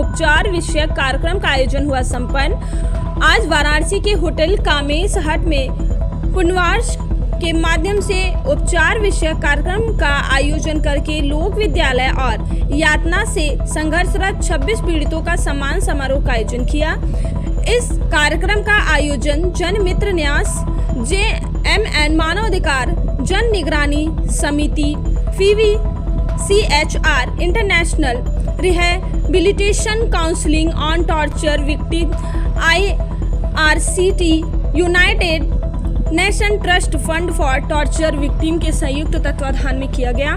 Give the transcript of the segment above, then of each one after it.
उपचार विषयक कार्यक्रम का आयोजन हुआ संपन्न। आज वाराणसी के होटल कामेश हट में पुनर्वास के माध्यम से उपचार विषयक कार्यक्रम का आयोजन करके लोक विद्यालय और यातना से संघर्षरत 26 पीड़ितों का सम्मान समारोह का आयोजन किया। इस कार्यक्रम का आयोजन जन मित्र न्यास JMN मानवाधिकार जन निगरानी समिति CHR international rehabilitation counselling on torture victim IRCT United nation trust fund for torture victim के संयुक्त तत्वाधान में किया गया।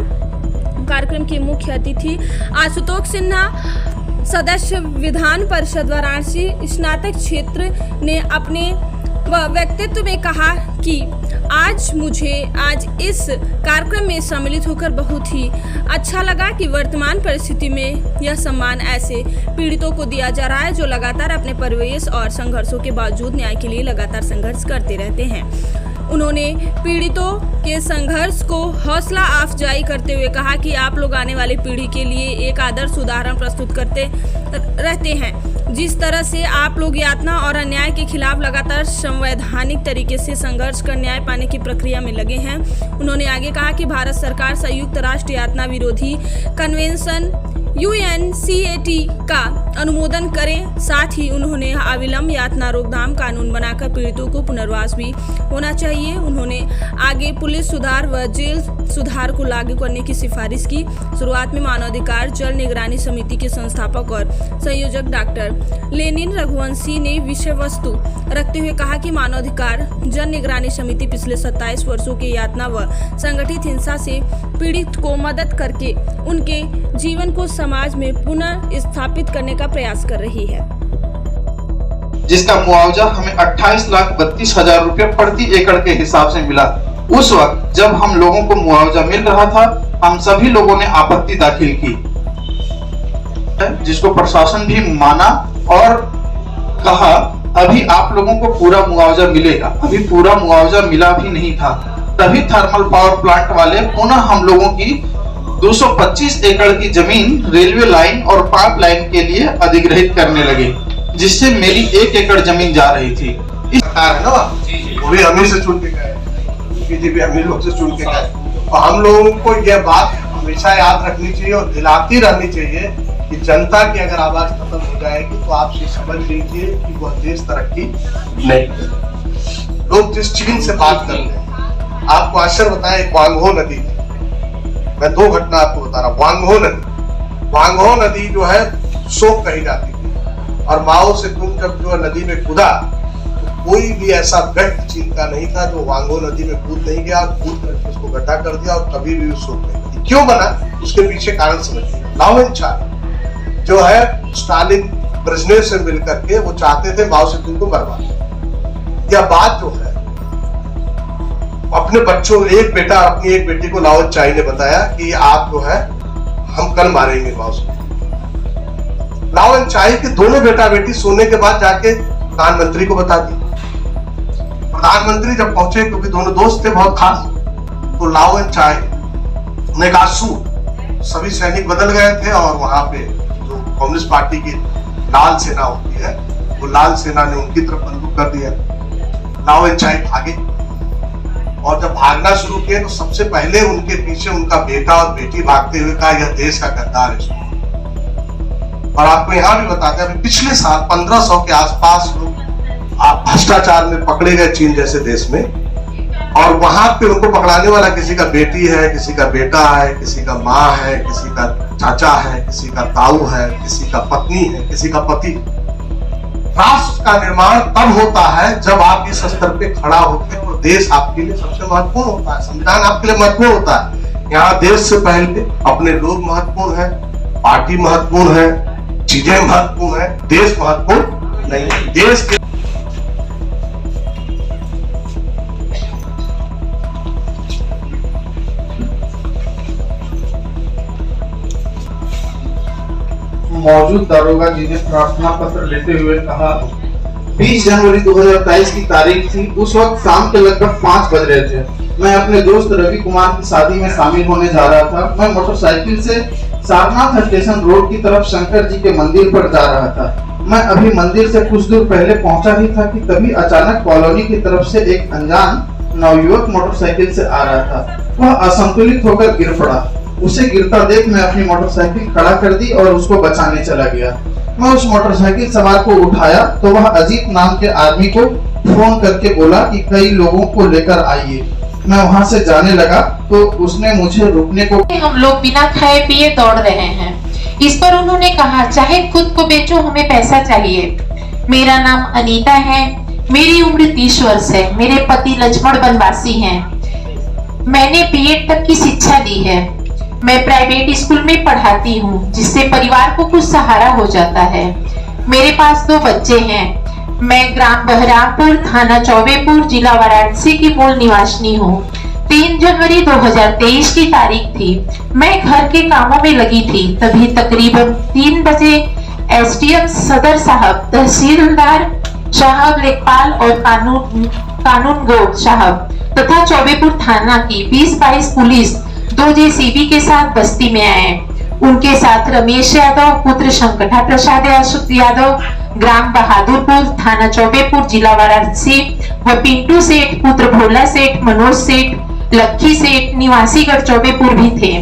कार्यक्रम के मुख्य अतिथि आशुतोष सिन्हा, सदस्य विधान परिषद वाराणसी स्नातक क्षेत्र ने अपने व्यक्तित्व में कहा कि आज इस कार्यक्रम में सम्मिलित होकर बहुत ही अच्छा लगा कि वर्तमान परिस्थिति में यह सम्मान ऐसे पीड़ितों को दिया जा रहा है जो लगातार अपने परिवेश और संघर्षों के बावजूद न्याय के लिए लगातार संघर्ष करते रहते हैं। उन्होंने पीड़ितों के संघर्ष को हौसला अफजाई करते हुए कहा कि आप लोग आने वाली पीढ़ी के लिए एक आदर्श उदाहरण प्रस्तुत करते रहते हैं। जिस तरह से आप लोग यातना और अन्याय के खिलाफ लगातार संवैधानिक तरीके से संघर्ष कर न्याय पाने की प्रक्रिया में लगे हैं। उन्होंने आगे कहा कि भारत सरकार संयुक्त राष्ट्र यातना विरोधी कन्वेंशन UNCAT का अनुमोदन करें। साथ ही उन्होंने अविलंब यातना रोकथाम कानून बनाकर पीड़ितों को पुनर्वास भी होना चाहिए। उन्होंने आगे पुलिस सुधार व जेल सुधार को लागू करने की सिफारिश की। शुरुआत में मानवाधिकार जल निगरानी समिति के संस्थापक और संयोजक डॉक्टर लेनिन रघुवंशी ने विषय वस्तु रखते हुए कहा कि मानवाधिकार जल निगरानी समिति पिछले 27 वर्षों के यातना व संगठित हिंसा से पीड़ित को मदद करके उनके जीवन को समाज में पुनः स्थापित करने का प्रयास कर रही है, जिसका मुआवजा हमें 28,32,000 रुपये प्रति एकड़ के हिसाब से मिला। उस वक्त जब हम लोगों को मुआवजा मिल रहा था, हम सभी लोगों ने आपत्ति दाखिल की, जिसको प्रशासन भी माना और कहा अभी आप लोगों को पूरा मुआवजा मिलेगा। अभी पूरा मुआवजा मिला भी नहीं था, तभी थर्मल पावर प्लांट वाले पुनः हम लोगों की 225 एकड़ की जमीन रेलवे लाइन और पाइप लाइन के लिए अधिग्रहित करने लगे, जिससे मेरी 1 एकड़ जमीन जा रही थी। वो भी हम ही से चुन के गए, बीजेपी हम ही लोग से चुन के गए। और हम लोगों को यह बात हमेशा याद रखनी चाहिए और दिलाती रहनी चाहिए कि जनता की अगर आवाज खत्म हो जाएगी तो आप ये समझ लीजिए कि वह देश तरक्की नहीं। लोग जिस चीन से बात कर रहे हैं, आपको आश्चर्य बताएं, वांगहो नदी, मैं 2 घटना आपको बता रहा हूँ। वांगहो नदी जो है शोक कही जाती थी और माओ से तुम जब जो नदी में कूदा तो कोई भी ऐसा व्यक्ति चीन का नहीं था जो वांगहो नदी में कूद नहीं गया, कूद करके उसको गड्ढा कर दिया और कभी भी शोक नहीं बनी। क्यों बना, उसके पीछे कारण समझिए। लाओ एन जो है स्टालिन ब्रेजनेव से मिलकर के वो चाहते थे माओ से तुम को मरवा। यह बात जो है अपने बच्चों, एक बेटा अपनी एक बेटी को लाओ चाई ने बताया कि आप जो है हम कल मारेंगे माओ से। लाओ चाई के दोनों बेटा बेटी सोने के बाद जाके प्रधानमंत्री को बता दी। प्रधानमंत्री जब पहुंचे, क्योंकि दोनों दोस्त थे बहुत खास, तो लाओ चाई ने कहा सभी सैनिक बदल गए थे और वहां पे जो कम्युनिस्ट पार्टी की लाल सेना होती है, वो लाल सेना ने उनकी तरफ बंदूक कर दिया। लाओ चाई भागे और जब भागना शुरू किए तो सबसे पहले उनके पीछे उनका बेटा और बेटी भागते हुए कहा यह देश का गद्दार है। और आपको यहाँ भी बताते हैं, पिछले साल 1500 के आसपास लोग भ्रष्टाचार में पकड़े गए चीन जैसे देश में, और वहां पे उनको पकड़ाने वाला किसी का बेटी है, किसी का बेटा है, किसी का माँ है, किसी का चाचा है, किसी का ताऊ है, किसी का पत्नी है, किसी का पति। राष्ट्र का निर्माण तब होता है जब आप इस स्तर पे खड़ा होते हैं और देश आपके लिए सबसे महत्वपूर्ण होता है, संविधान आपके लिए महत्वपूर्ण होता है। यहाँ देश से पहले अपने लोग महत्वपूर्ण है, पार्टी महत्वपूर्ण है, चीजें महत्वपूर्ण है, देश महत्वपूर्ण नहीं है। देश के मौजूद दारोगा जी ने प्रार्थना पत्र लेते हुए कहा, 20 जनवरी 2023 की तारीख थी। उस वक्त शाम के लगभग 5 बज रहे थे। मैं अपने दोस्त रवि कुमार की शादी में शामिल होने जा रहा था। मैं मोटरसाइकिल से सारनाथ स्टेशन रोड की तरफ शंकर जी के मंदिर पर जा रहा था। मैं अभी मंदिर से कुछ दूर पहले पहुंचा ही था कि तभी अचानक कॉलोनी की तरफ से एक अनजान नवयुवक मोटरसाइकिल से आ रहा था। वह असंतुलित होकर गिर पड़ा। उसे गिरता देख मैं अपनी मोटरसाइकिल खड़ा कर दी और उसको बचाने चला गया। मैं उस मोटरसाइकिल सवार को उठाया तो वह अजीत नाम के आदमी को फोन करके बोला कि कई लोगों को लेकर आइए। मैं वहां से जाने लगा तो उसने मुझे रुकने को। हम लोग बिना खाए पिए दौड़ रहे हैं। इस पर उन्होंने कहा चाहे खुद को बेचो, हमें पैसा चाहिए। मेरा नाम अनीता है, मेरी उम्र 30 वर्ष है, मेरे पति लक्ष्मण बनवासी हैं। मैंने बीएड तक की शिक्षा दी है। मैं प्राइवेट स्कूल में पढ़ाती हूँ, जिससे परिवार को कुछ सहारा हो जाता है। मेरे पास 2 बच्चे हैं। मैं ग्राम बहरामपुर, थाना चौबेपुर, जिला वाराणसी की मूल निवासिनी हूँ। 3 जनवरी 2023 की तारीख थी। मैं घर के कामों में लगी थी, तभी तकरीबन 3 बजे एसडीएम सदर साहब, तहसीलदार साहब लेखपाल और कानून गो साहब तथा चौबेपुर थाना की 20-22 पुलिस 2 जेसीबी के साथ बस्ती में आए। उनके साथ रमेश यादव पुत्र शंकटा प्रसाद यादव, ग्राम बहादुरपुर, थाना चौबेपुर, जिला वाराणसी व पिंटू सेठ पुत्र भोला सेठ, मनोज सेठ, लक्की सेठ निवासी गढ़ चौबेपुर भी थे।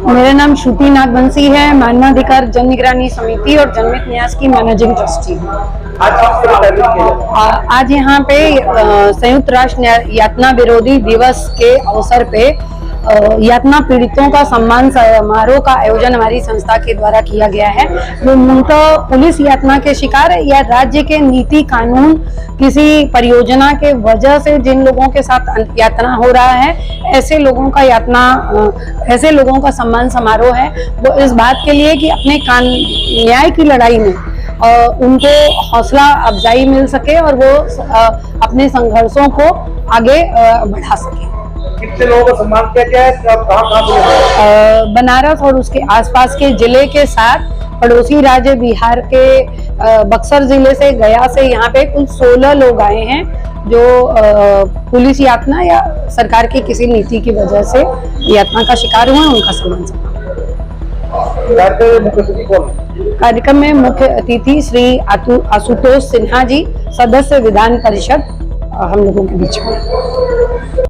मेरा नाम श्रुति नागवंशी है, मानवाधिकार जन निगरानी समिति और जनमित न्यास की मैनेजिंग ट्रस्टी हूँ। आज यहाँ पे संयुक्त राष्ट्र यातना विरोधी दिवस के अवसर पे यातना पीड़ितों का सम्मान समारोह का आयोजन हमारी संस्था के द्वारा किया गया है। जो मूलतः पुलिस यातना के शिकार है या राज्य के नीति कानून किसी परियोजना के वजह से जिन लोगों के साथ यातना हो रहा है, ऐसे लोगों का सम्मान समारोह है। वो इस बात के लिए कि अपने न्याय की लड़ाई में उनको हौसला अफजाई मिल सके और वो अपने संघर्षों को आगे बढ़ा सके। कितने लोगों का सम्मान किया गया है? कहाँ से? बनारस और उसके आसपास के जिले के साथ पड़ोसी राज्य बिहार के बक्सर जिले से, गया से यहाँ पे कुल 16 लोग आए हैं जो पुलिस यातना या सरकार की किसी नीति की वजह से यातना का शिकार हुए, उनका सम्मान कार्यक्रम में मुख्य अतिथि श्री आशुतोष सिन्हा जी, सदस्य विधान परिषद, हम लोगों के बीच में।